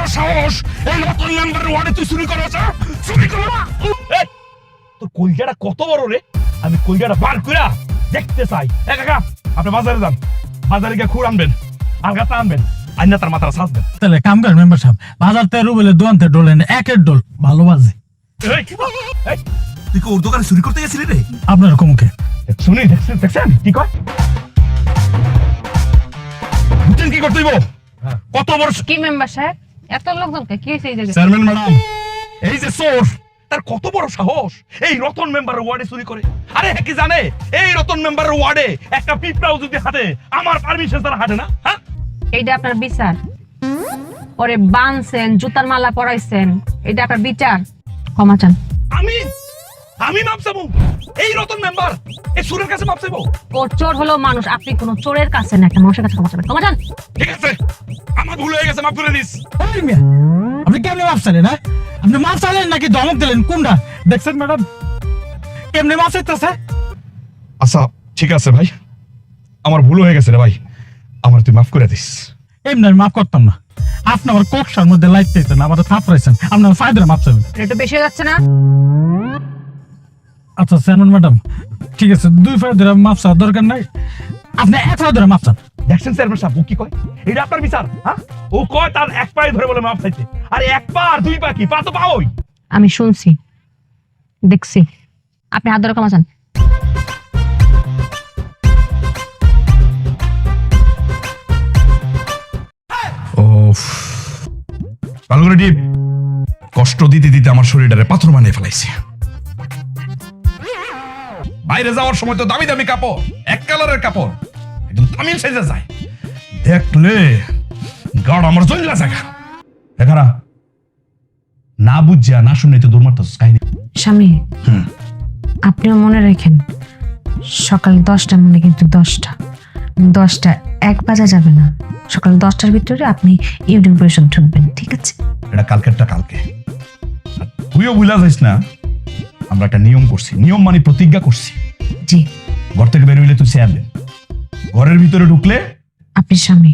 বড় সাহস এই নতুন মেম্বারের ওয়ার্ডে তুই চুরি করছ? চুরি করো না। তোর কলজাটা কত বড় রে, আমি কলজাটা বার কইরা দেখতে চাই। এ কাকা, আপনি বাজারে যান, বাজারে গিয়ে খুর আনবেন, আলগাতা আনবেন, আইনা তার মাথাটা সাজবেন। তাহলে কাম করেন মেম্বার সাহেব, বাজার থেকে রুবেলের দোকানতে ডোলেন, একের ডোল ভালো বাজে। তুই কি ওর দোকানে চুরি করতে গেছিলি রে? আপনার কমুখে শুনি, দেখছেন কি কয়? বুঝছেন কি করতে হইব? কত বড় কি মেম্বার সাহেব, এত লোকজনকে কি হয়েছে এই জায়গায়? চেয়ারম্যান ম্যাডাম, এই যে চোর, তার কত বড় সাহস এই রতন মেম্বারের ওয়ার্ডে চুরি করে। আরে কি জানে এই রতন মেম্বারের ওয়ার্ডে একটা পিঁপড়াও যদি হাঁটে, আমার পারমিশন ছাড়া হাঁটে না। হ্যাঁ, এইটা আপনার বিচার? ওরে বানছেন, জুতার মালা পরাইছেন, এটা আপনার বিচার? ক্ষমা চান। আমি মাপ চাবো? এই রতন মেম্বার এই চোরের কাছে মাপ চাইবো? ও চোর হলো মানুষ, আপনি কোন চোরের কাছে না, একটা মানুষের কাছে ক্ষমা চাবেন। ক্ষমা চান। ঠিক আছে, আমার ভুল হয়ে গেছে, মাফ করে দিস। আপনি কেমনে মাপ চাইলেন? আপনি মাপ চাইলেন নাকি ধমক দিলেন, কোনটা? দেখছেন ম্যাডাম কেমনে মাপ চাইতেছে? আচ্ছা ঠিক আছে ভাই, আমার ভুল হয়ে গেছে রে ভাই, আমার তুই মাফ করে দিস। এমনি আমি মাফ করতাম না, আপনি আমার কোকসার মধ্যে লাইট দিয়েছেন, আমার থাপড়াইছেন, আপনার ফায়দার মাপ চাইবেন। একটু বেশি হয়ে যাচ্ছে না? আচ্ছা চেয়ারম্যান ম্যাডাম, ঠিক আছে, 2 ফায়দার মাপ চাওয়ার দরকার নাই, আপনি 1 ফায়দার মাপ চান। দেখছেন চেয়ারম্যান সাহেব ও কি কয়? এটা আপনার বিচার? হ্যাঁ, ও কয় তার এক পায়ে ধরে বলে মাফ চাইছে, আরে 1 পা আর 2 পা কি, পা তো পাওই। আমি শুনছি, দেখছি, আপনি হাত ধরে ক্ষমা চান। ভালো করে ডিপ, কষ্ট দিতে দিতে আমার শরীরটারে পাথর বানিয়ে ফেলাইছে। বাইরে যাওয়ার সময় তো দামি দামি কাপড়, এক কালারের কাপড়, একদম তামিল সাইজে যায়, দেখলে গাড় আমার জল্লা জায়গা। দেখারা না বুঝিয়া না শুনে তো দৌড় মারতেছিস কাহিনী। স্বামী, আপনিও মনে রাখেন, সকাল 10টার মনে কিন্তু 10টা 1 বাজা যাবে না, সকাল 10টার ভিতরে আপনি ইউনিয়ন পরিষদ ঢুকবেন, ঠিক আছে? এটা কালকেরটা কালকে, আর তুইও ভুলা যাইস না, আমরা একটা নিয়ম করছি, নিয়ম মানে প্রতিজ্ঞা করছি। জি। ঘর থেকে বের হইলে তুই চেয়ারম্যান, ঘরের ভিতরে ঢুকলে আপনি স্বামী।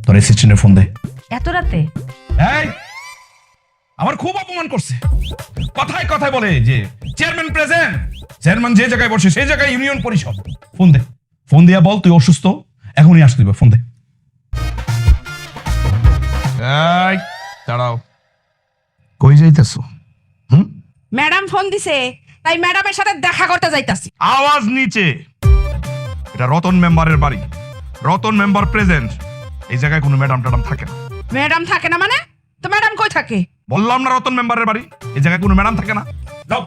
তোর অ্যাসিস্ট্যান্টে ফোন দে। এত রাতে? এই আমার খুব অপমান করছে, কথায় কথায় বলে যে চেয়ারম্যান প্রেজেন্ট, চেয়ারম্যান যে জায়গায় বসে সেই জায়গায় ইউনিয়ন পরিষদ। ফোন দে, ফোন দিয়া বল তুই অসুস্থ, এখনই আসতে দিবে, ফোন দে। এই দাঁড়াও, কই যাইতেছো? ম্যাডাম ফোন দিছে, তাই ম্যাডামের সাথে দেখা করতে যাইতাছি। আওয়াজ নিচে, এটা রতন মেম্বারের বাড়ি, রতন মেম্বার প্রেজেন্ট, এই জায়গায় কোনো ম্যাডাম টাডাম থাকে না। ম্যাডাম থাকে না মানে? তো ম্যাডাম কই থাকে? বললাম না রতন মেম্বারের বাড়ি, এই জায়গায় কোনো ম্যাডাম থাকে না। যাও।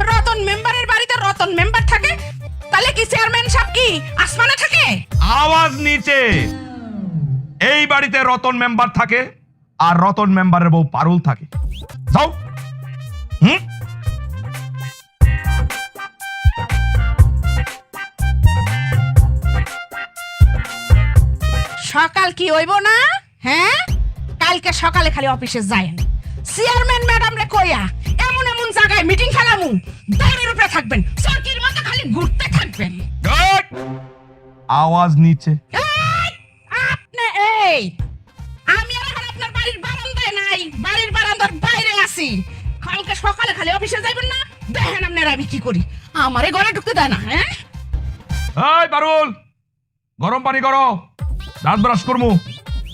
রতন মেম্বারের বাড়িতে রতন মেম্বার থাকে, তাহলে কি চেয়ারম্যান সাহেব কি আসমানে থাকে? আওয়াজ নিচে, এই বাড়িতে রতন মেম্বার থাকে আর রতন মেম্বারের বউ পারুল থাকে। যাও। সকাল কি হইব না? হ্যাঁ, কালকে সকালে খালি অফিসে যায় চেয়ারম্যান ম্যাডাম রে কইয়া এমন এমন জায়গায় মিটিং ফেলামু, দৌড়ের উপরে থাকবেন, চরকির মতো খালি ঘুরতে থাকবেন। আওয়াজ নিচে। আপনি এই, আমি আর এখন আপনার বাড়ির বারান্দায় নাই, বাড়ির বারান্দার বাইরে আছি। কালকে সকালে খালি অফিসে যাইবেন না, দেখেন আপনারা আমি কি করি, আমারে ঘরে ঢুকতে দেয় না। হ্যাঁ, এই পারুল, গরম পানি করো, দাঁত ব্রাশ করবো।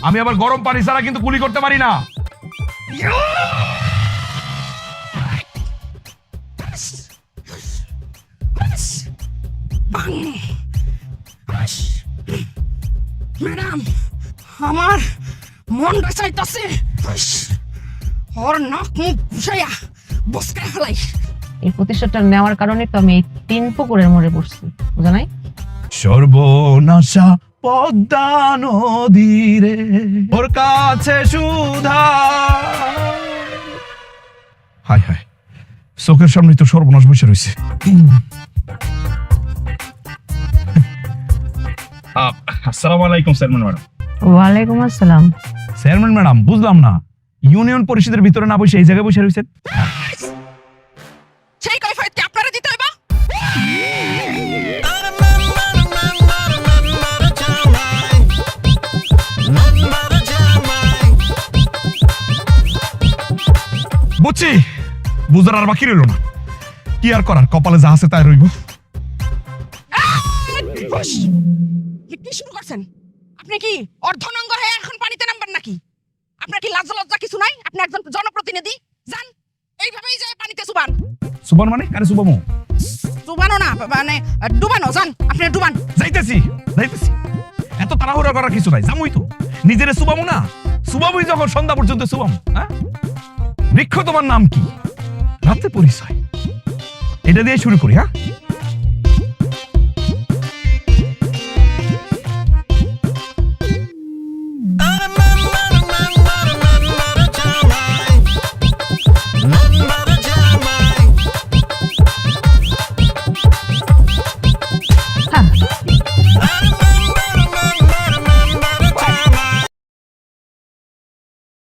আমি আবার গরম পানি ছাড়া কিন্তু কুলি করতে পারি না। ম্যাডাম, আমার মনটা চাইতাছে ওর নাক মুখ ঘুষাইয়া বসকে ফেলাই। এই প্রতিশোধটা নেওয়ার কারণে তো আমি এই 3 পুকুরের মোড়ে বসছি, বুঝা নাই? সর্বনাশা পদ্মা নদীরে ওর কাছে সুধা। হায় হায়, চোখের সামনে তো সর্বনাশ বসে রয়েছে। আসসালামু আলাইকুম চেয়ারম্যান ম্যাডাম। ওয়ালাইকুম আসসালাম। চেয়ারম্যান ম্যাডাম, বুঝলাম না, ইউনিয়ন পরিষদের ভিতরে না বসে এই জায়গায় বসে রয়েছেন? সেই কৈফিয়ত কি আপনারা দিতে হইব? Remember, বুঝছি, বুঝার আর বাকি রইল না। কি আর করার, কপালে যা আছে তাই রইব। বস! কি শুরু করছেন? আপনি কি অর্ধনঙ্গ হয়ে এখন পানিতে নামবেন নাকি? আপনার কি লাজ লজ্জা কিছু নাই? আপনি একজন জনপ্রতিনিধি, যান এইভাবেই যায় পানিতে চুবান। সুবান মানে কারে সুবামো? চুবানো না, মানে ডুবানো। যান, আপনি ডুবান। যাইতেছি। এত তাড়াহুড়া করার কিছু নাই, জামুই তো। নিজেরে সুবামু না, সুবামুই যখন সন্ধ্যা পর্যন্ত সুবামু। হ্যাঁ, বৃক্ষ তোমার নাম কি? রাতে পরিচয়, এটা দিয়ে শুরু করি। হ্যাঁ,